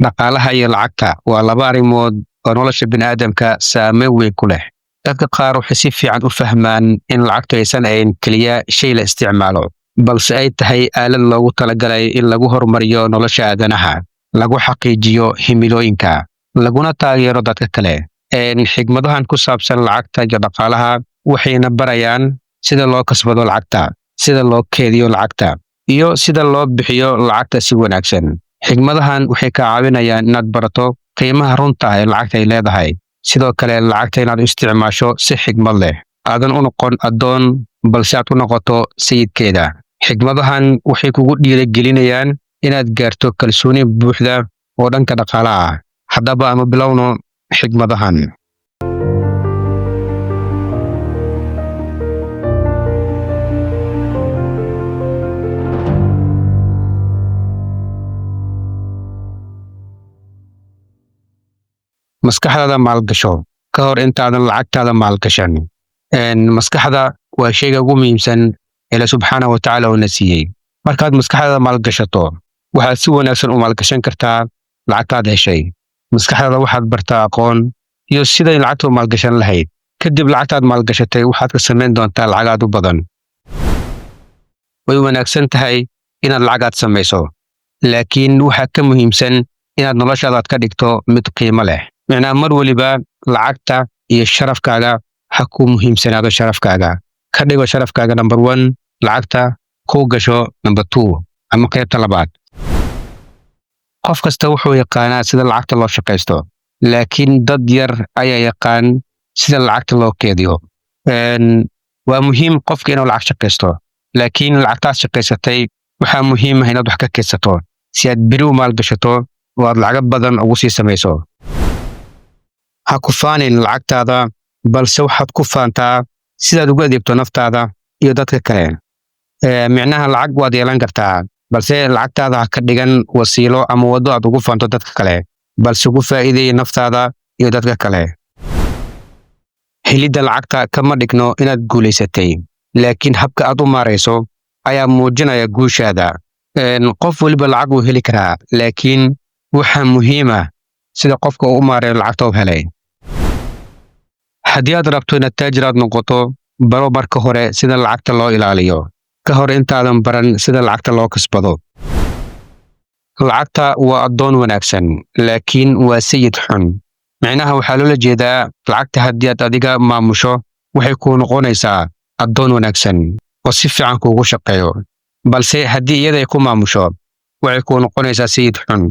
dhaqaalaha iyo lacagta waa laba arrimood oo nolosha bini'aadamka saameyn weyn ku leh. Dadka qaar waxay si fiican u fahmaan in lacagtu aysan ahayn keliya shay la isticmaalo, balse ay tahay aalad loogu talagalay in lagu horumariyo nolosha aadanaha, lagu xaqiijiyo himilooyinka, laguna taageero dadka kale. Xigmadahan ku saabsan lacagta iyo dhaqaalaha waxayna barayaan sida loo kasbado lacagta, sida loo keydiyo lacagta, iyo sida loo bixiyo lacagta si wanaagsan. Xigmadahan waxay ka caawinayaan inaad barato qiimaha runta ah ee lacagta ay leedahay. Sidoo kale lacagta inaad u isticmaasho si xigmad leh, aadan u noqon addoon, balse aad u noqoto sayidkeeda. Xigmadahan waxay kugu dhiirigelinayaan inaad gaarto kalsooni buuxda oo dhanka dhaqaalaha ah. Haddaba ama bilowno xigmadahan. Maskaxdaada maalgasho ka hor intaadan lacagtaada maalgashan. Maskaxda waa shayga ugu muhiimsan Ilaahay subxaanahu wa tacaala uu na siiyey. Markaad maskaxdaada maalgashato, waxaad si wanaagsan u maalgashan kartaa lacagtaad heshay. Maskaxdaada waxaad bartaa aqoon iyo siday lacagta u maalgashan lahayd. Kadib lacagtaad maalgashatay waxaad ka samayn doontaa lacagaad u badan. Way wanaagsan tahay inaad lacagaad samayso, laakiin waxaa ka muhiimsan inaad noloshaada ka dhigto mid qiimo leh. Macnaa mar waliba lacagta iyo sharafkaaga ha ku muhiimsanaado sharafkaaga. Ka dhigo sharafkaaga number 1, lacagta ku gasho number 2 ama qaybta labaad. Qof kasta wuxuu yaqaanaa sida lacagta loo shaqaysto, laakiin dad yar ayaa yaqaan sida lacagta loo keydiyo. Waa muhiim qofka inuu lacag shaqaysto, laakiin lacagtaad shaqaysatay waxaa muhiim ah inaad wax ka keydsato si aad beri u maalgashato oo aad lacago badan ugu sii samayso. Ha ku faanin lacagtaada, balse waxaad ku faantaa sidaad ugu adeegto naftaada iyo dadka kale. Micnaha lacag waad yeelan kartaa, balse lacagtaada ha ka dhigan wasiilo ama waddo aad ugu faanto dadka kale, balse ugu faa'iideey naftaada iyo dadka kale. Helidda lacagta kama dhigno inaad guulaysatay, laakiin habka aad u maarayso ayaa muujinaya guushaada. Qof waliba lacag wuu heli karaa, laakiin waxaa muhiim ah sida qofka uu u maareeyo lacagta uu helay. Haddii aad rabto inaad taajir noqoto, baro marka hore sida lacagta loo ilaaliyo, ka hor intaadan baran sida lacagta loo kasbado. Lacagta waa addoon wanaagsan, laakiin waa sayid xun. Micnaha waxaa loola jeedaa lacagta haddii aad adiga maamusho waxay kuu noqonaysaa addoon wanaagsan oo si fiican kuugu shaqeeyo, balse haddii iyada ay ku maamusho waxay kuu noqonaysaa sayid xun.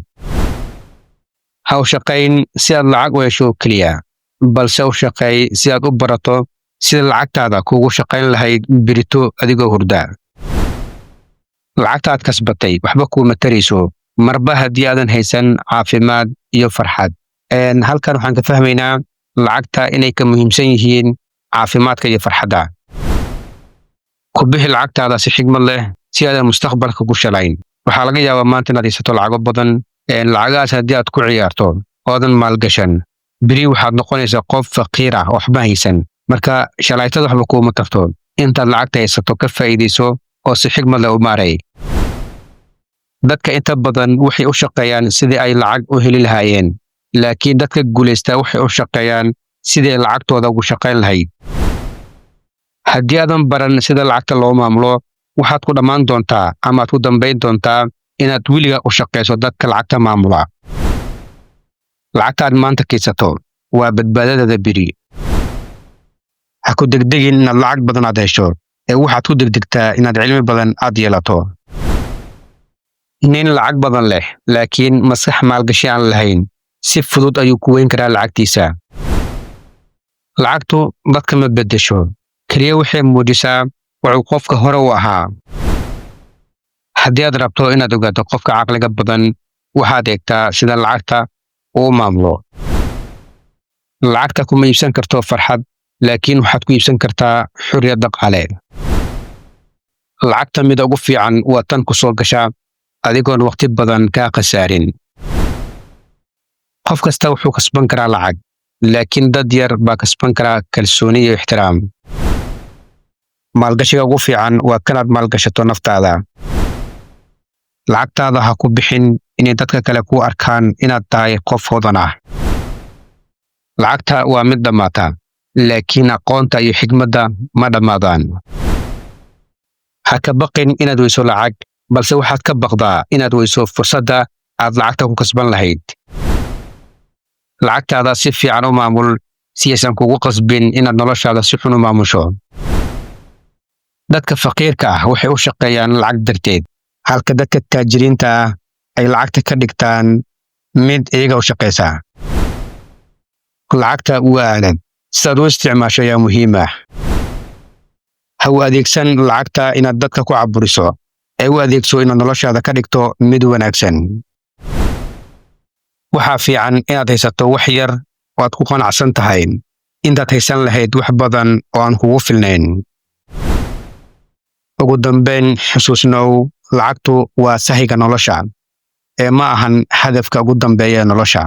Ha u shaqayn si aad lacag u hesho keliya, balse u shaqeey si aad u barato sida lacagtaada kuugu shaqayn lahayd berito adigoo hurda. Lacagta aad kasbatay waxba kuuma tarayso marba haddii aadan haysan caafimaad iyo farxad. Halkan waxaan ka fahmaynaa lacagta inay ka muhiimsan yihiin caafimaadka iyo farxadda. Ku bixi lacagtaada si xigmad leh si aadan mustaqbalka ku shalayn. Waxaa laga yaabaa maanta inaad haysato lacago badan, lacagahaas haddii aad ku ciyaarto oodan maalgashan, beri waxaad noqonaysaa qof faqiir ah oo waxba haysan. Marka shalaytada waxba kuuma tarto. Intaad lacagta haysato ka faa'iidayso oo si xigmad leh u maaray. Dadka inta badan waxay u shaqeeyaan sidii ay lacag u heli lahaayeen, laakiin dadka guulaysta waxay u shaqeeyaan sidii ay lacagtooda ugu shaqayn lahayd. Haddii aadan baran sida lacagta loo maamulo, waxaad ku dhammaan doontaa ama aad ku dambayn doontaa inaad weliga u shaqayso dadka lacagta maamula. Lacagtaad maanta keydsato waa badbaadadaada beri. Ha ku degdegin inaad lacag badan aad hesho, waxaad ku degdegtaa inaad cilmi badan aad yeelato. Nin lacag badan leh laakiin maskax maalgashi aan lahayn si fudud ayuu ku weyn karaa lacagtiisa. Lacagtu dadka ma beddesho, kaliya waxay muujisaa wuxuu qofka hore u ahaa. Haddii aad rabto inaad ogaato qofka caqliga badan, waxaad eegtaa sida lacagta uu maamulo. Lacagta kuma iibsan karto farxad, laakiin waxaad ku iibsan kartaa xorriyad dhaqaale. Lacagta mida ugu fiican waa tan ku soo gasha adigoon waqti badan kaa khasaarin. Qof kasta wuxuu kasban karaa lacag, laakiin dad yar baa kasban karaa kalsooni iyo ixtiraam. Maalgashiga ugu fiican waa kanaad maalgashato naftaada. lacagtaada ha ku bixin inay dadka kale ku arkaan inaad tahay qof hodan ah. Lacagta waa mid dhammaata, laakiin aqoonta iyo xigmadda ma dhammaadaan. Ha ka baqin inaad weyso lacag, balse waxaad ka baqdaa inaad weyso fursadda aad lacagta ku kasban lahayd. Lacagtaada si fiican u maamul si aysan kugu qasbin inaad noloshaada si xun u maamusho. Dadka faqiirka ah waxay u shaqeeyaan lacag darteed, halka dadka taajiriinta ah ay lacagta ka dhigtaan mid iyaga u shaqeysa. Lacagta waa aalad, sidaad u isticmaasho ayaa muhiim ah. Ha u adeegsan lacagta inaad dadka ku caburiso, ee u adeegso inaad noloshaada ka dhigto mid wanaagsan. Waxaa fiican inaad haysato wax yar oo aad ku qanacsan tahay intaad haysan lahayd wax badan oo aan kugu filnayn. Ugu dambayn, xusuusnow, lacagtu waa sahiga nolosha, ee ma ahan hadafka ugu dambeeya ee nolosha.